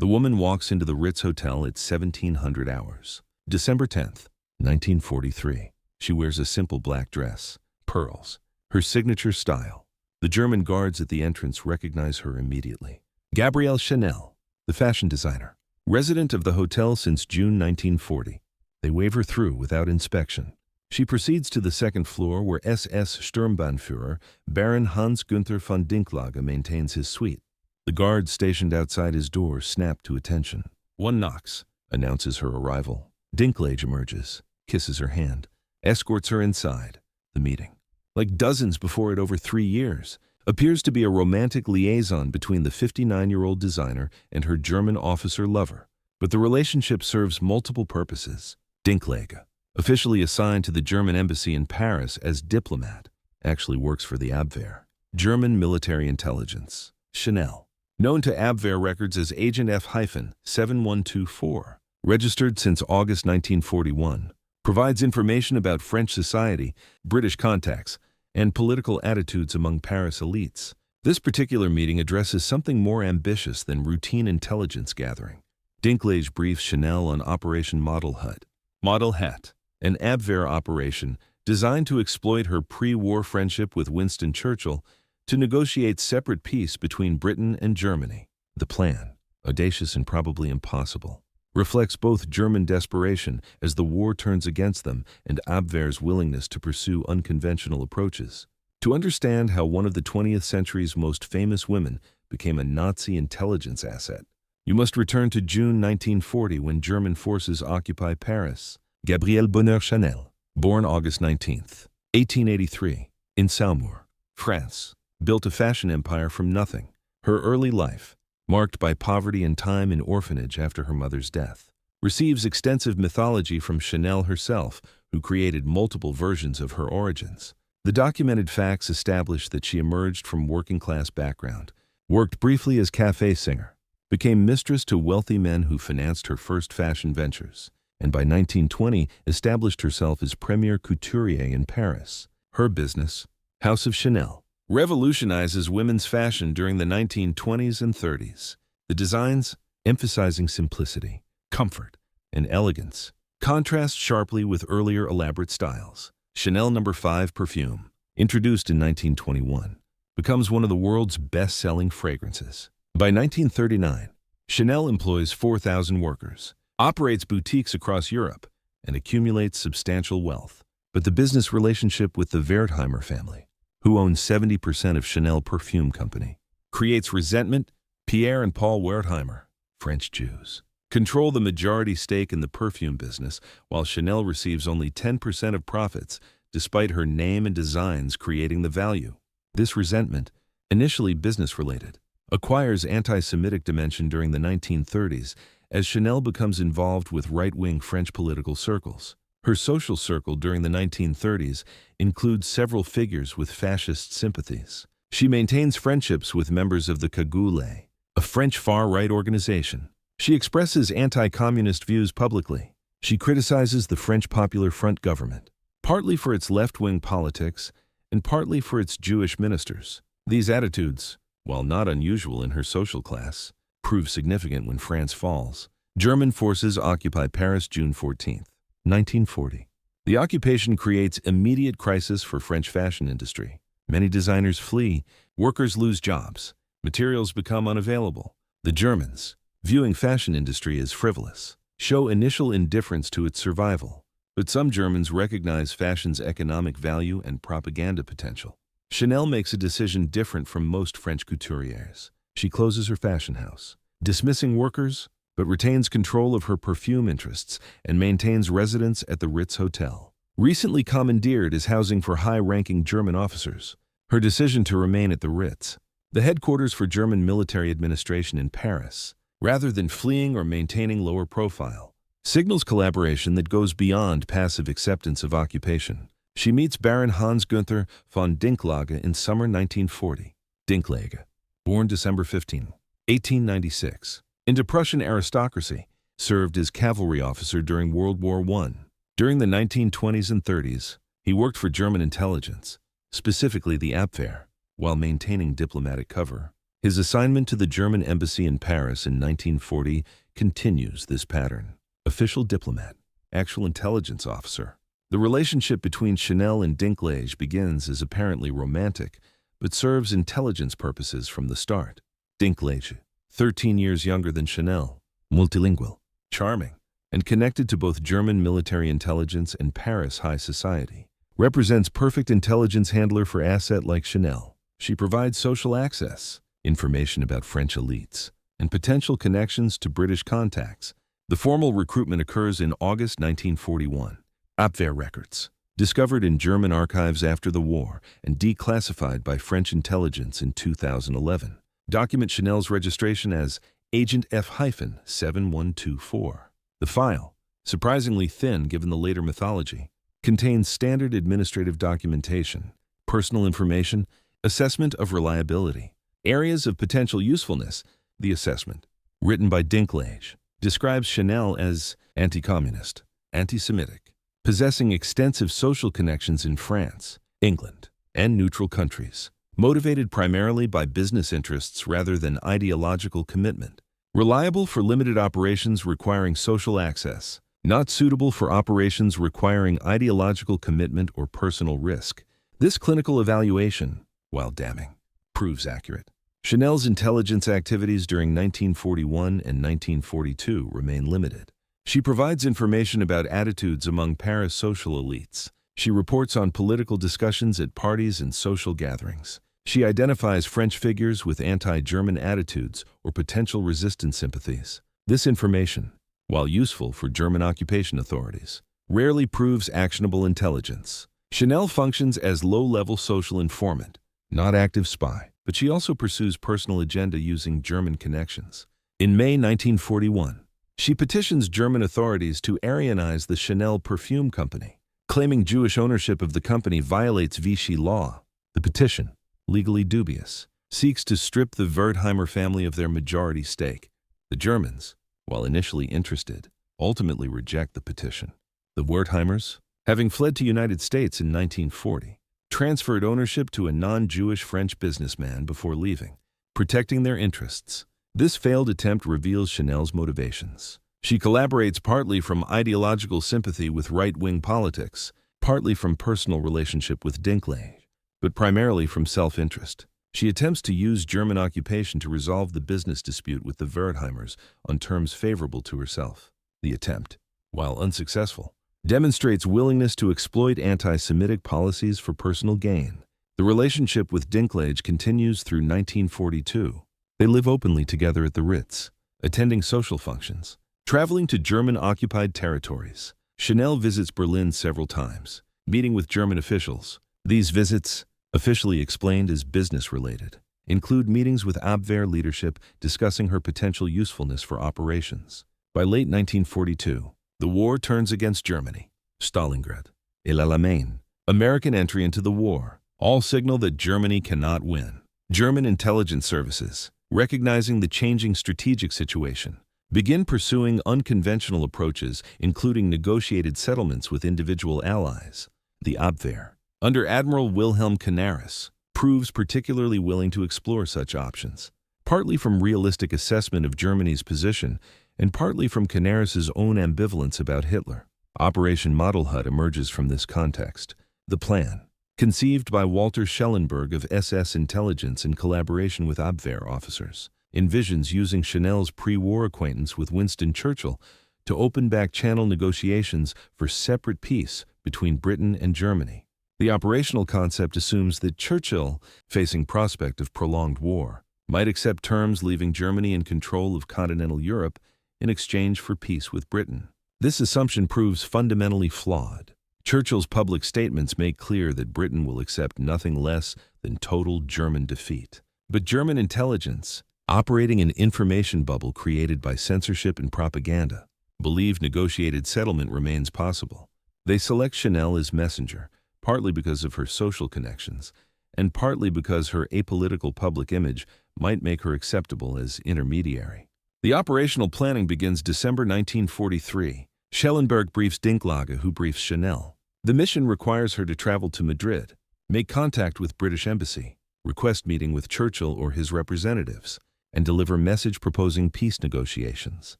The woman walks into the Ritz Hotel at 1700 hours. December 10th, 1943. She wears a simple black dress, pearls, her signature style. The German guards at the entrance recognize her immediately. Gabrielle Chanel, the fashion designer, resident of the hotel since June 1940. They wave her through without inspection. She proceeds to the second floor where SS Sturmbannführer Baron Hans-Günther von Dinklage maintains his suite. The guards stationed outside his door snap to attention. One knocks, announces her arrival. Dinklage emerges, kisses her hand, escorts her inside. The meeting, like dozens before it over 3 years, appears to be a romantic liaison between the 59-year-old designer and her German officer lover. But the relationship serves multiple purposes. Dinklage, officially assigned to the German embassy in Paris as diplomat, actually works for the Abwehr, German military intelligence. Chanel, known to Abwehr records as Agent F-7124, registered since August 1941, provides information about French society, British contacts, and political attitudes among Paris elites. This particular meeting addresses something more ambitious than routine intelligence gathering. Dinklage briefs Chanel on Operation Model Hut. Model Hat, an Abwehr operation designed to exploit her pre-war friendship with Winston Churchill to negotiate separate peace between Britain and Germany. The plan, audacious and probably impossible, reflects both German desperation as the war turns against them and Abwehr's willingness to pursue unconventional approaches. To understand how one of the 20th century's most famous women became a Nazi intelligence asset, you must return to June 1940 when German forces occupy Paris. Gabrielle Bonheur Chanel, born August 19, 1883, in Saumur, France, built a fashion empire from nothing. Her early life, marked by poverty and time in orphanage after her mother's death, receives extensive mythology from Chanel herself, who created multiple versions of her origins. The documented facts establish that she emerged from working-class background, worked briefly as café singer, became mistress to wealthy men who financed her first fashion ventures, and by 1920 established herself as premier couturier in Paris. Her business, House of Chanel, revolutionizes women's fashion during the 1920s and 30s. The designs, emphasizing simplicity, comfort, and elegance, contrast sharply with earlier elaborate styles. Chanel No. 5 perfume, introduced in 1921, becomes one of the world's best-selling fragrances. By 1939, Chanel employs 4,000 workers, operates boutiques across Europe, and accumulates substantial wealth. But the business relationship with the Wertheimer family, who owns 70% of Chanel Perfume Company, creates resentment. Pierre and Paul Wertheimer, French Jews, control the majority stake in the perfume business, while Chanel receives only 10% of profits, despite her name and designs creating the value. This resentment, initially business-related, acquires anti-Semitic dimension during the 1930s as Chanel becomes involved with right-wing French political circles. Her social circle during the 1930s includes several figures with fascist sympathies. She maintains friendships with members of the Cagoule, a French far-right organization. She expresses anti-communist views publicly. She criticizes the French Popular Front government, partly for its left-wing politics and partly for its Jewish ministers. These attitudes, while not unusual in her social class, prove significant when France falls. German forces occupy Paris June 14, 1940. The occupation creates immediate crisis for French fashion industry. Many designers flee, workers lose jobs, materials become unavailable. The Germans, viewing fashion industry as frivolous, show initial indifference to its survival. But some Germans recognize fashion's economic value and propaganda potential. Chanel makes a decision different from most French couturiers. She closes her fashion house, dismissing workers, but retains control of her perfume interests and maintains residence at the Ritz Hotel. Recently commandeered as housing for high-ranking German officers, her decision to remain at the Ritz, the headquarters for German military administration in Paris, rather than fleeing or maintaining lower profile, signals collaboration that goes beyond passive acceptance of occupation. She meets Baron Hans-Günther von Dinklage in summer 1940. Dinklage, born December 15, 1896, into Prussian aristocracy, served as cavalry officer during World War I. During the 1920s and 30s, he worked for German intelligence, specifically the Abwehr, while maintaining diplomatic cover. His assignment to the German embassy in Paris in 1940 continues this pattern. Official diplomat, actual intelligence officer. The relationship between Chanel and Dinklage begins as apparently romantic, but serves intelligence purposes from the start. Dinklage, 13 years younger than Chanel, multilingual, charming, and connected to both German military intelligence and Paris high society, represents perfect intelligence handler for asset like Chanel. She provides social access, information about French elites, and potential connections to British contacts. The formal recruitment occurs in August 1941. Abwehr records, discovered in German archives after the war and declassified by French intelligence in 2011, document Chanel's registration as Agent F-7124. The file, surprisingly thin given the later mythology, contains standard administrative documentation, personal information, assessment of reliability, areas of potential usefulness. The assessment, written by Dinklage, describes Chanel as anti-communist, anti-Semitic, possessing extensive social connections in France, England, and neutral countries, motivated primarily by business interests rather than ideological commitment, reliable for limited operations requiring social access, not suitable for operations requiring ideological commitment or personal risk. This clinical evaluation, while damning, proves accurate. Chanel's intelligence activities during 1941 and 1942 remain limited. She provides information about attitudes among Paris social elites. She reports on political discussions at parties and social gatherings. She identifies French figures with anti-German attitudes or potential resistance sympathies. This information, while useful for German occupation authorities, rarely proves actionable intelligence. Chanel functions as low-level social informant, not active spy, but she also pursues personal agenda using German connections. In May 1941, she petitions German authorities to Aryanize the Chanel perfume company, claiming Jewish ownership of the company violates Vichy law. The petition, legally dubious, seeks to strip the Wertheimer family of their majority stake. The Germans, while initially interested, ultimately reject the petition. The Wertheimers, having fled to the United States in 1940, transferred ownership to a non-Jewish French businessman before leaving, protecting their interests. This failed attempt reveals Chanel's motivations. She collaborates partly from ideological sympathy with right-wing politics, partly from personal relationship with Dinklage, but primarily from self-interest. She attempts to use German occupation to resolve the business dispute with the Wertheimers on terms favorable to herself. The attempt, while unsuccessful, demonstrates willingness to exploit anti-Semitic policies for personal gain. The relationship with Dinklage continues through 1942. They live openly together at the Ritz, attending social functions, traveling to German-occupied territories. Chanel visits Berlin several times, meeting with German officials. These visits, officially explained as business-related, include meetings with Abwehr leadership discussing her potential usefulness for operations. By late 1942, the war turns against Germany. Stalingrad, El Alamein, American entry into the war, all signal that Germany cannot win. German intelligence services, recognizing the changing strategic situation, begin pursuing unconventional approaches, including negotiated settlements with individual allies. The Abwehr, under Admiral Wilhelm Canaris, proves particularly willing to explore such options, partly from realistic assessment of Germany's position and partly from Canaris's own ambivalence about Hitler. Operation Model Hut emerges from this context. The plan, conceived by Walter Schellenberg of SS intelligence in collaboration with Abwehr officers, envisions using Chanel's pre-war acquaintance with Winston Churchill to open back-channel negotiations for separate peace between Britain and Germany. The operational concept assumes that Churchill, facing prospect of prolonged war, might accept terms leaving Germany in control of continental Europe in exchange for peace with Britain. This assumption proves fundamentally flawed. Churchill's public statements make clear that Britain will accept nothing less than total German defeat. But German intelligence, operating an information bubble created by censorship and propaganda, believe negotiated settlement remains possible. They select Chanel as messenger, partly because of her social connections, and partly because her apolitical public image might make her acceptable as intermediary. The operational planning begins December 1943. Schellenberg briefs Dinklage, who briefs Chanel. The mission requires her to travel to Madrid, make contact with British embassy, request meeting with Churchill or his representatives, and deliver message proposing peace negotiations.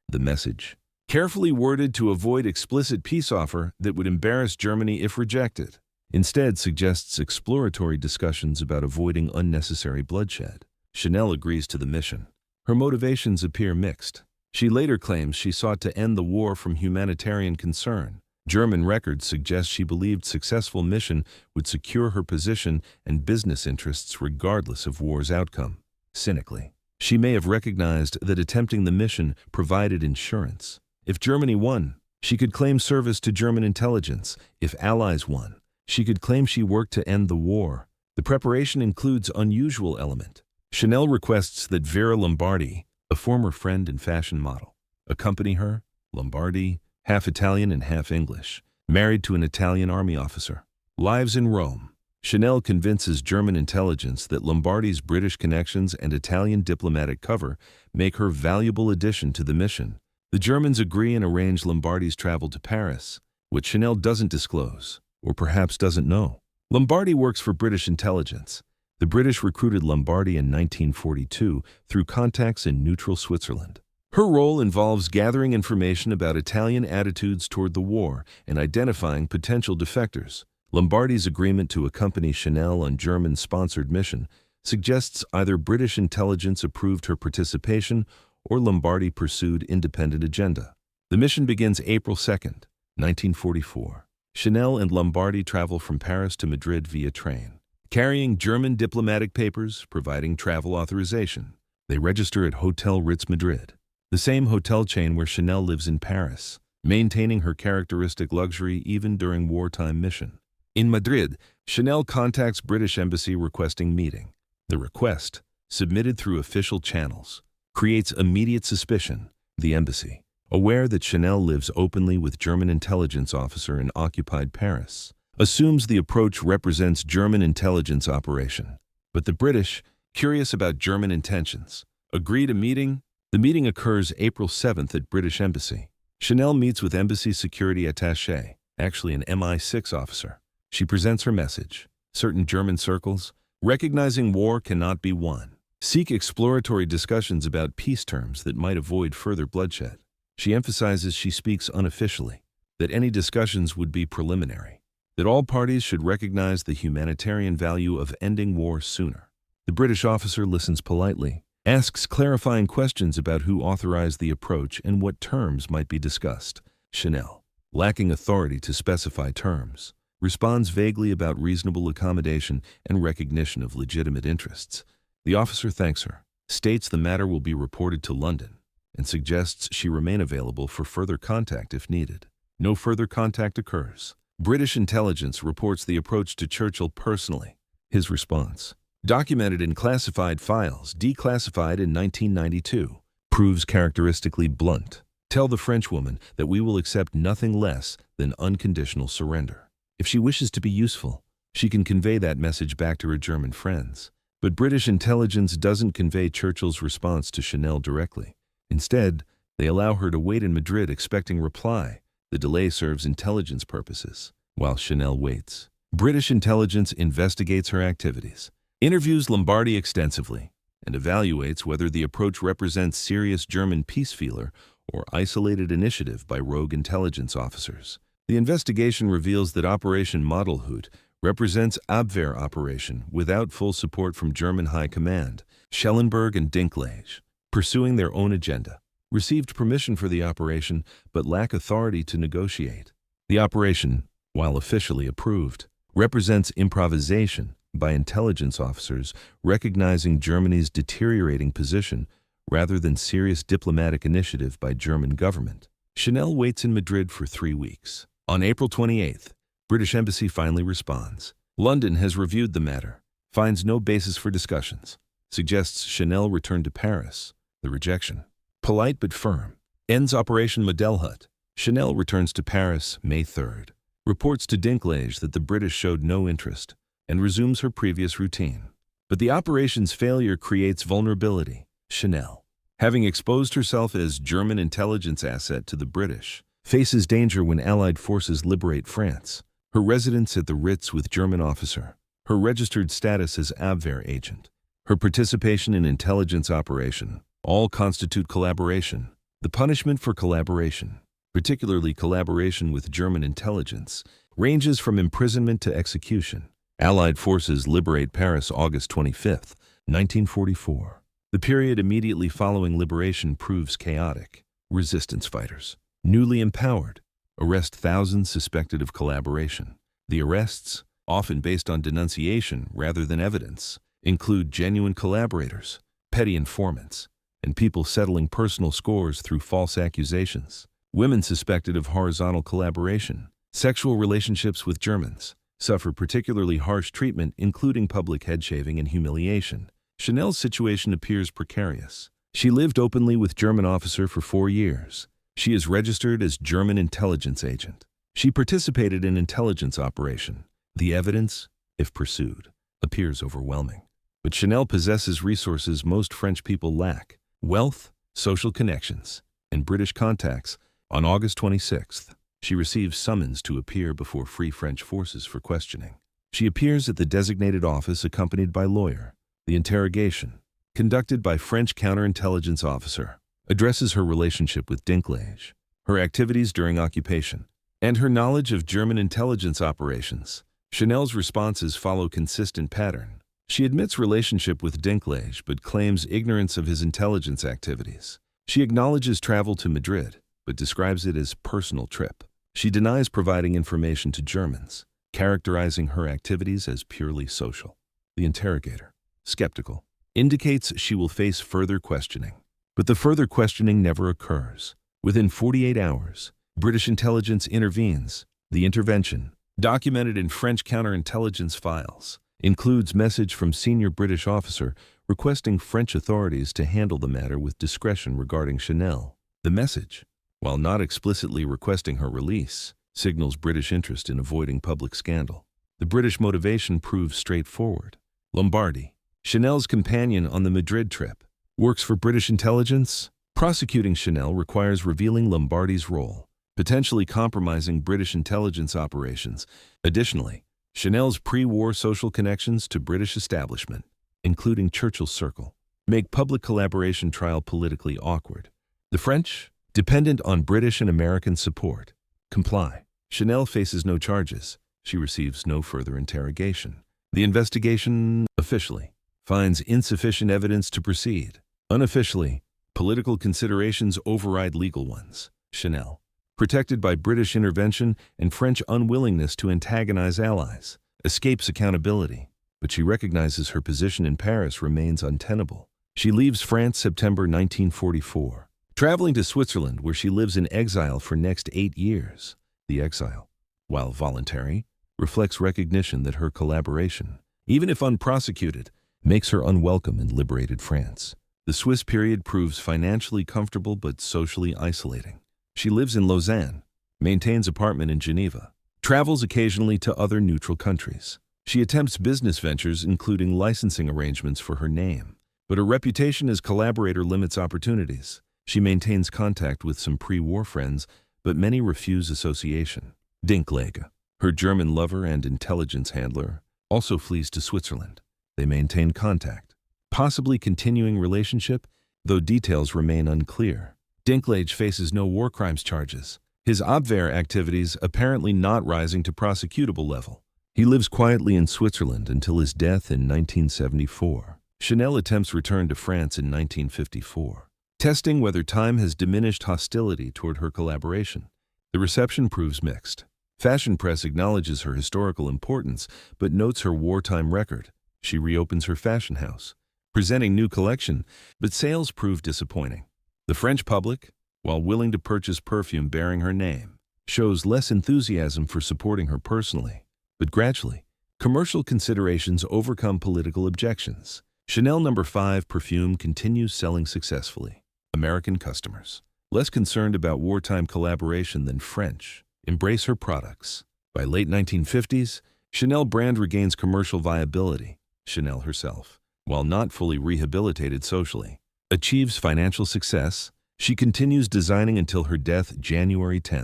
The message, carefully worded to avoid explicit peace offer that would embarrass Germany if rejected, instead suggests exploratory discussions about avoiding unnecessary bloodshed. Chanel agrees to the mission. Her motivations appear mixed. She later claims she sought to end the war from humanitarian concern. German records suggest she believed successful mission would secure her position and business interests regardless of war's outcome. Cynically, she may have recognized that attempting the mission provided insurance. If Germany won, she could claim service to German intelligence. If Allies won, she could claim she worked to end the war. The preparation includes unusual element. Chanel requests that Vera Lombardi, a former friend and fashion model, accompany her. Lombardi, half Italian and half English, married to an Italian army officer, lives in Rome. Chanel convinces German intelligence that Lombardi's British connections and Italian diplomatic cover make her valuable addition to the mission. The Germans agree and arrange Lombardi's travel to Paris, which Chanel doesn't disclose, or perhaps doesn't know. Lombardi works for British intelligence. The British recruited Lombardi in 1942 through contacts in neutral Switzerland. Her role involves gathering information about Italian attitudes toward the war and identifying potential defectors. Lombardi's agreement to accompany Chanel on German-sponsored mission suggests either British intelligence approved her participation or Lombardi pursued independent agenda. The mission begins April 2, 1944. Chanel and Lombardi travel from Paris to Madrid via train, carrying German diplomatic papers providing travel authorization. They register at Hotel Ritz Madrid, the same hotel chain where Chanel lives in Paris, maintaining her characteristic luxury even during wartime mission. In Madrid, Chanel contacts British Embassy requesting meeting. The request, submitted through official channels, creates immediate suspicion. The embassy, aware that Chanel lives openly with German intelligence officer in occupied Paris, assumes the approach represents German intelligence operation. But the British, curious about German intentions, agree to meeting. The meeting occurs April 7th at British Embassy. Chanel meets with embassy security attaché, actually an MI6 officer. She presents her message. Certain German circles, recognizing war cannot be won, seek exploratory discussions about peace terms that might avoid further bloodshed. She emphasizes she speaks unofficially, that any discussions would be preliminary, that all parties should recognize the humanitarian value of ending war sooner. The British officer listens politely, asks clarifying questions about who authorized the approach and what terms might be discussed. Chanel, lacking authority to specify terms, responds vaguely about reasonable accommodation and recognition of legitimate interests. The officer thanks her, states the matter will be reported to London, and suggests she remain available for further contact if needed. No further contact occurs. British intelligence reports the approach to Churchill personally. His response, documented in classified files, declassified in 1992, proves characteristically blunt. Tell the Frenchwoman that we will accept nothing less than unconditional surrender. If she wishes to be useful, she can convey that message back to her German friends. But British intelligence doesn't convey Churchill's response to Chanel directly. Instead, they allow her to wait in Madrid expecting reply. The delay serves intelligence purposes. While Chanel waits, British intelligence investigates her activities, interviews Lombardi extensively, and evaluates whether the approach represents serious German peace feeler or isolated initiative by rogue intelligence officers. The investigation reveals that Operation Modelhut represents Abwehr operation without full support from German High Command. Schellenberg and Dinklage, pursuing their own agenda, received permission for the operation but lack authority to negotiate. The operation, while officially approved, represents improvisation by intelligence officers recognizing Germany's deteriorating position rather than serious diplomatic initiative by German government. Chanel waits in Madrid for 3 weeks. On April 28th, British Embassy finally responds. London has reviewed the matter, finds no basis for discussions, suggests Chanel return to Paris. The rejection, polite but firm, ends Operation Modelhut. Chanel returns to Paris May 3rd, reports to Dinklage that the British showed no interest, and resumes her previous routine. But the operation's failure creates vulnerability. Chanel, having exposed herself as German intelligence asset to the British, faces danger when Allied forces liberate France. Her residence at the Ritz with German officer, Her registered status as Abwehr agent. Her participation in intelligence operation. All constitute collaboration. The punishment for collaboration, particularly collaboration with German intelligence, ranges from imprisonment to execution. Allied forces liberate Paris August 25, 1944. The period immediately following liberation proves chaotic. Resistance fighters, newly empowered, arrest thousands suspected of collaboration. The arrests, often based on denunciation rather than evidence, include genuine collaborators, petty informants, and people settling personal scores through false accusations. Women suspected of horizontal collaboration, sexual relationships with Germans, suffer particularly harsh treatment, including public headshaving and humiliation. Chanel's situation appears precarious. She lived openly with German officer for 4 years. She is registered as German intelligence agent. She participated in intelligence operation. The evidence, if pursued, appears overwhelming. But Chanel possesses resources most French people lack: wealth, social connections, and British contacts. On August 26th, she receives summons to appear before Free French forces for questioning. She appears at the designated office accompanied by lawyer. The interrogation, conducted by French counterintelligence officer, addresses her relationship with Dinklage, her activities during occupation, and her knowledge of German intelligence operations. Chanel's responses follow consistent pattern. She admits relationship with Dinklage but claims ignorance of his intelligence activities. She acknowledges travel to Madrid, but describes it as personal trip. She denies providing information to Germans, characterizing her activities as purely social. The interrogator, skeptical, indicates she will face further questioning. But the further questioning never occurs. Within 48 hours, British intelligence intervenes. The intervention, documented in French counterintelligence files, includes message from senior British officer requesting French authorities to handle the matter with discretion regarding Chanel. The message, while not explicitly requesting her release, signals British interest in avoiding public scandal. The British motivation proves straightforward. Lombardy, Chanel's companion on the Madrid trip, works for British intelligence. Prosecuting Chanel requires revealing Lombardy's role, potentially compromising British intelligence operations. Additionally, Chanel's pre-war social connections to British establishment, including Churchill's circle, make public collaboration trial politically awkward. The French, dependent on British and American support, comply. Chanel faces no charges. She receives no further interrogation. The investigation, officially, finds insufficient evidence to proceed. Unofficially, political considerations override legal ones. Chanel, protected by British intervention and French unwillingness to antagonize allies, escapes accountability, but she recognizes her position in Paris remains untenable. She leaves France September 1944, traveling to Switzerland where she lives in exile for next 8 years. The exile, while voluntary, reflects recognition that her collaboration, even if unprosecuted, makes her unwelcome in liberated France. The Swiss period proves financially comfortable but socially isolating. She lives in Lausanne, maintains apartment in Geneva, travels occasionally to other neutral countries. She attempts business ventures including licensing arrangements for her name, but her reputation as collaborator limits opportunities. She maintains contact with some pre-war friends, but many refuse association. Dinklage, her German lover and intelligence handler, also flees to Switzerland. They maintain contact, possibly continuing relationship, though details remain unclear. Dinklage faces no war crimes charges, his Abwehr activities apparently not rising to prosecutable level. He lives quietly in Switzerland until his death in 1974. Chanel attempts return to France in 1954, testing whether time has diminished hostility toward her collaboration. The reception proves mixed. Fashion press acknowledges her historical importance, but notes her wartime record. She reopens her fashion house, presenting new collection, but sales prove disappointing. The French public, while willing to purchase perfume bearing her name, shows less enthusiasm for supporting her personally. But gradually, commercial considerations overcome political objections. Chanel No. 5 perfume continues selling successfully. American customers, less concerned about wartime collaboration than French, embrace her products. By late 1950s, Chanel brand regains commercial viability. Chanel herself, while not fully rehabilitated socially, achieves financial success. She continues designing until her death January 10,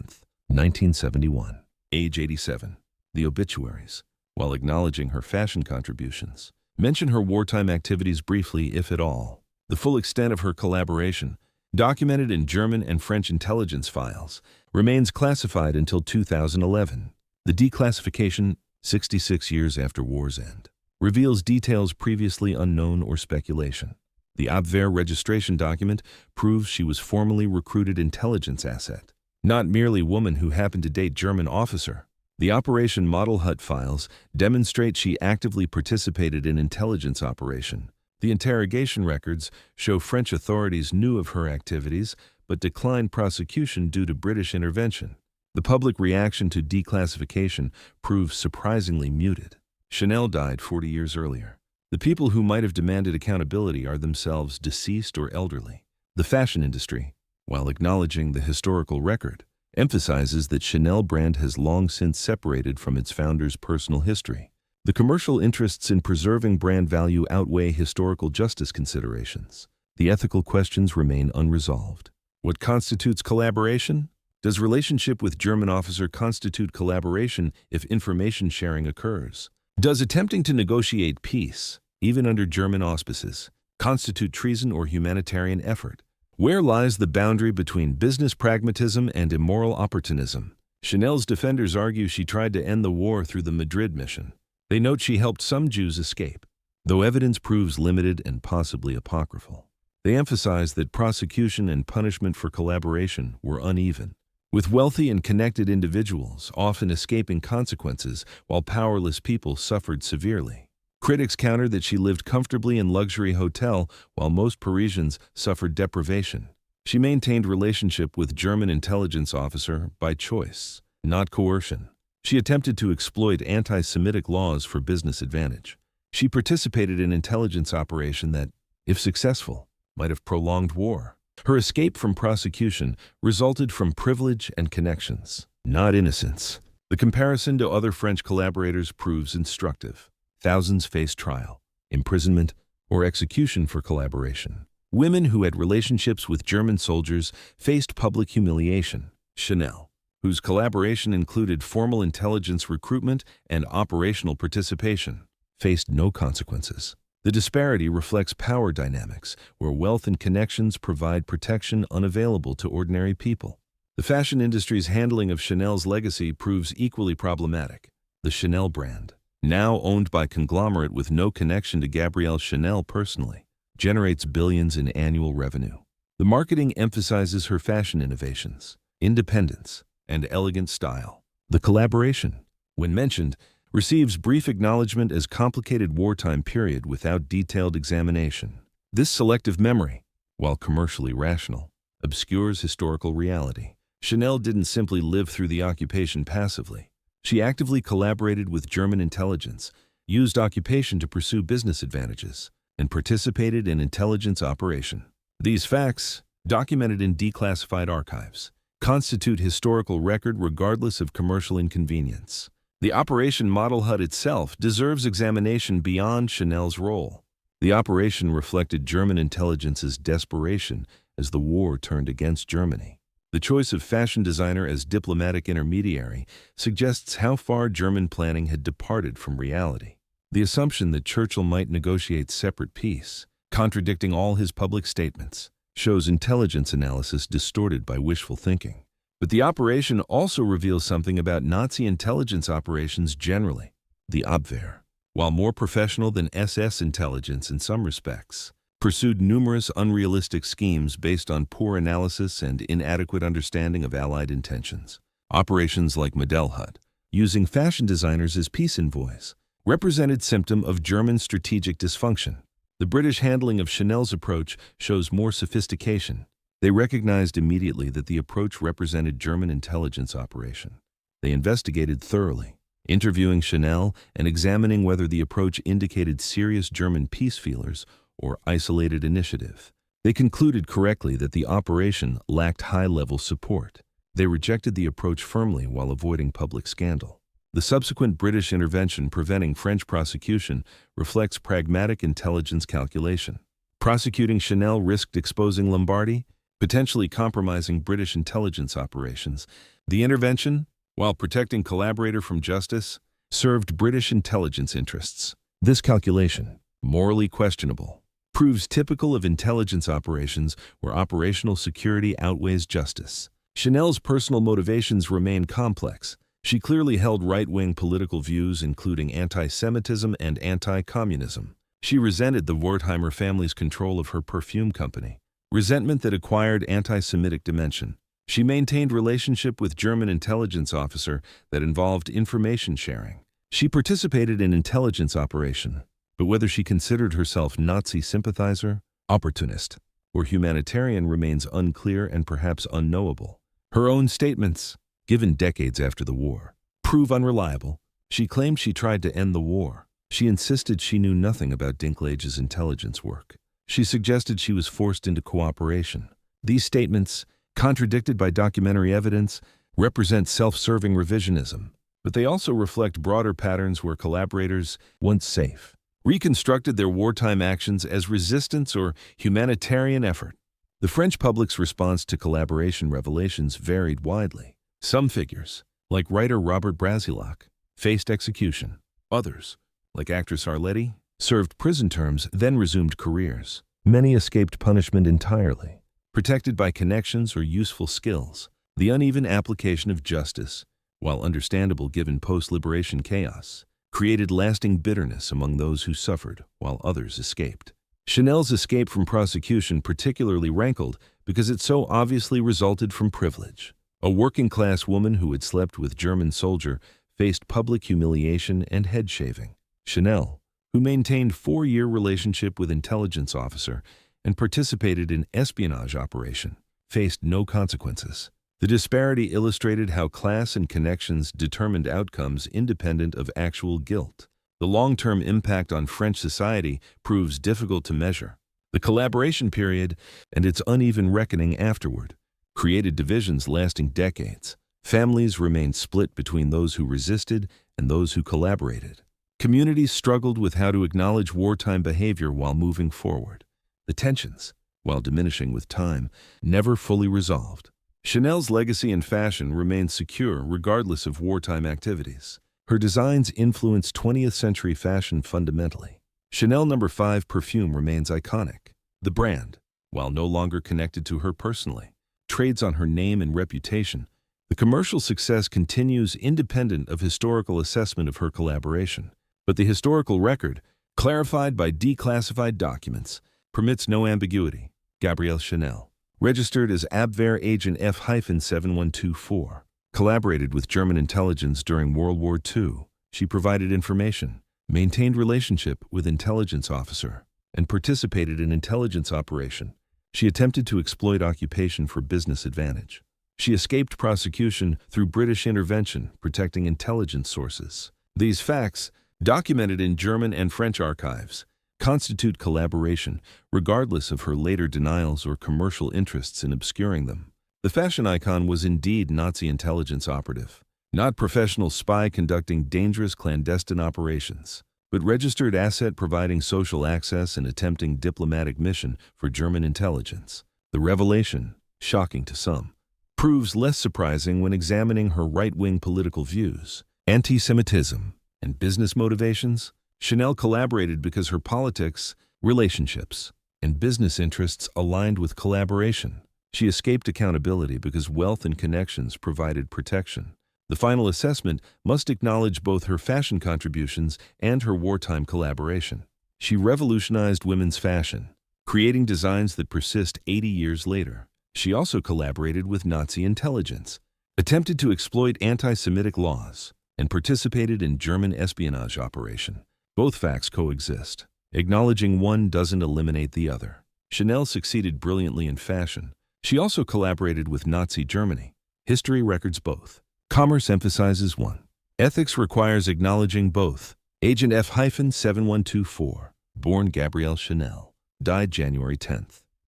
1971. Age 87. The obituaries. while acknowledging her fashion contributions. Mention her wartime activities briefly, if at all. The full extent of her collaboration, documented in German and French intelligence files, remains classified until 2011. The declassification, 66 years after war's end, reveals details previously unknown or speculation. The Abwehr registration document proves she was formally recruited intelligence asset, not merely woman who happened to date German officer. The Operation Model Hut files demonstrate she actively participated in intelligence operation. The interrogation records show French authorities knew of her activities but declined prosecution due to British intervention. The public reaction to declassification proves surprisingly muted. Chanel died 40 years earlier. The people who might have demanded accountability are themselves deceased or elderly. The fashion industry, while acknowledging the historical record, emphasizes that Chanel brand has long since separated from its founder's personal history. The commercial interests in preserving brand value outweigh historical justice considerations. The ethical questions remain unresolved. What constitutes collaboration? Does relationship with German officer constitute collaboration if information sharing occurs? Does attempting to negotiate peace, even under German auspices, constitute treason or humanitarian effort? Where lies the boundary between business pragmatism and immoral opportunism? Chanel's defenders argue she tried to end the war through the Madrid mission. They note she helped some Jews escape, though evidence proves limited and possibly apocryphal. They emphasize that prosecution and punishment for collaboration were uneven, with wealthy and connected individuals often escaping consequences while powerless people suffered severely. Critics counter that she lived comfortably in luxury hotel while most Parisians suffered deprivation. She maintained relationship with German intelligence officer by choice, not coercion. She attempted to exploit anti-Semitic laws for business advantage. She participated in intelligence operation that, if successful, might have prolonged war. Her escape from prosecution resulted from privilege and connections, not innocence. The comparison to other French collaborators proves instructive. Thousands faced trial, imprisonment, or execution for collaboration. Women who had relationships with German soldiers faced public humiliation. Chanel, whose collaboration included formal intelligence recruitment and operational participation, faced no consequences. The disparity reflects power dynamics, where wealth and connections provide protection unavailable to ordinary people. The fashion industry's handling of Chanel's legacy proves equally problematic. The Chanel brand, now owned by a conglomerate with no connection to Gabrielle Chanel personally, generates billions in annual revenue. The marketing emphasizes her fashion innovations, independence, and elegant style. The collaboration, when mentioned, receives brief acknowledgement as complicated wartime period without detailed examination. This selective memory, while commercially rational, obscures historical reality. Chanel didn't simply live through the occupation passively. She actively collaborated with German intelligence, used occupation to pursue business advantages, and participated in intelligence operation. These facts, documented in declassified archives, constitute historical record regardless of commercial inconvenience. The Operation Model Hut itself deserves examination beyond Chanel's role. The operation reflected German intelligence's desperation as the war turned against Germany. The choice of fashion designer as diplomatic intermediary suggests how far German planning had departed from reality. The assumption that Churchill might negotiate separate peace, contradicting all his public statements, shows intelligence analysis distorted by wishful thinking. But the operation also reveals something about Nazi intelligence operations generally. The Abwehr, while more professional than SS intelligence in some respects, pursued numerous unrealistic schemes based on poor analysis and inadequate understanding of Allied intentions. Operations like Model Hut, using fashion designers as peace envoys, represented symptom of German strategic dysfunction. The British handling of Chanel's approach shows more sophistication. They recognized immediately that the approach represented German intelligence operation. They investigated thoroughly, interviewing Chanel and examining whether the approach indicated serious German peace feelers or isolated initiative. They concluded correctly that the operation lacked high-level support. They rejected the approach firmly while avoiding public scandal. The subsequent British intervention preventing French prosecution reflects pragmatic intelligence calculation. Prosecuting Chanel risked exposing Lombardy, potentially compromising British intelligence operations. The intervention, while protecting collaborator from justice, served British intelligence interests. This calculation, morally questionable, proves typical of intelligence operations where operational security outweighs justice. Chanel's personal motivations remain complex. She clearly held right-wing political views including anti-Semitism and anti-communism. She resented the Wertheimer family's control of her perfume company, resentment that acquired anti-Semitic dimension. She maintained relationship with German intelligence officer that involved information sharing. She participated in intelligence operation, but whether she considered herself Nazi sympathizer, opportunist, or humanitarian remains unclear and perhaps unknowable. Her own statements, given decades after the war, prove unreliable. She claimed she tried to end the war. She insisted she knew nothing about Dinklage's intelligence work. She suggested she was forced into cooperation. These statements, contradicted by documentary evidence, represent self-serving revisionism, but they also reflect broader patterns where collaborators, once safe, reconstructed their wartime actions as resistance or humanitarian effort. The French public's response to collaboration revelations varied widely. Some figures, like writer Robert Brasillach, faced execution. Others, like actress Arletty, served prison terms, then resumed careers. Many escaped punishment entirely, protected by connections or useful skills. The uneven application of justice, while understandable given post-liberation chaos, created lasting bitterness among those who suffered while others escaped. Chanel's escape from prosecution particularly rankled because it so obviously resulted from privilege. A working-class woman who had slept with German soldier faced public humiliation and head shaving. Chanel, who maintained 4-year relationship with intelligence officer and participated in espionage operation, faced no consequences. The disparity illustrated how class and connections determined outcomes independent of actual guilt. The long-term impact on French society proves difficult to measure. The collaboration period and its uneven reckoning afterward created divisions lasting decades. Families remained split between those who resisted and those who collaborated. Communities struggled with how to acknowledge wartime behavior while moving forward. The tensions, while diminishing with time, never fully resolved. Chanel's legacy in fashion remains secure regardless of wartime activities. Her designs influenced 20th century fashion fundamentally. Chanel No. 5 perfume remains iconic. The brand, while no longer connected to her personally, trades on her name and reputation. The commercial success continues independent of historical assessment of her collaboration. But the historical record, clarified by declassified documents, permits no ambiguity. Gabrielle Chanel, registered as Abwehr Agent F-7124, collaborated with German intelligence during World War II. She provided information, maintained relationship with intelligence officer, and participated in intelligence operation. She attempted to exploit occupation for business advantage. She escaped prosecution through British intervention, protecting intelligence sources. These facts, documented in German and French archives, constitute collaboration, regardless of her later denials or commercial interests in obscuring them. The fashion icon was indeed Nazi intelligence operative, not professional spy conducting dangerous clandestine operations, but registered asset providing social access and attempting diplomatic mission for German intelligence. The revelation, shocking to some, proves less surprising when examining her right-wing political views. Anti-Semitism and business motivations. Chanel collaborated because her politics, relationships, and business interests aligned with collaboration. She escaped accountability because wealth and connections provided protection. The final assessment must acknowledge both her fashion contributions and her wartime collaboration. She revolutionized women's fashion, creating designs that persist 80 years later. She also collaborated with Nazi intelligence, attempted to exploit anti-Semitic laws, and participated in German espionage operation. Both facts coexist. Acknowledging one doesn't eliminate the other. Chanel succeeded brilliantly in fashion. She also collaborated with Nazi Germany. History records both. Commerce emphasizes one. Ethics requires acknowledging both. Agent F-7124, born Gabrielle Chanel, died January 10,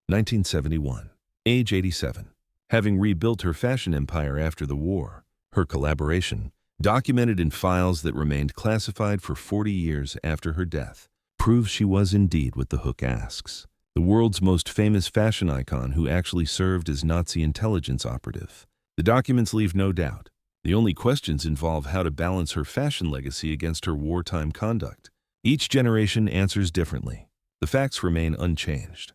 1971, age 87. Having rebuilt her fashion empire after the war, her collaboration, documented in files that remained classified for 40 years after her death, proves she was indeed what the hook asks. The world's most famous fashion icon who actually served as Nazi intelligence operative. The documents leave no doubt. The only questions involve how to balance her fashion legacy against her wartime conduct. Each generation answers differently. The facts remain unchanged.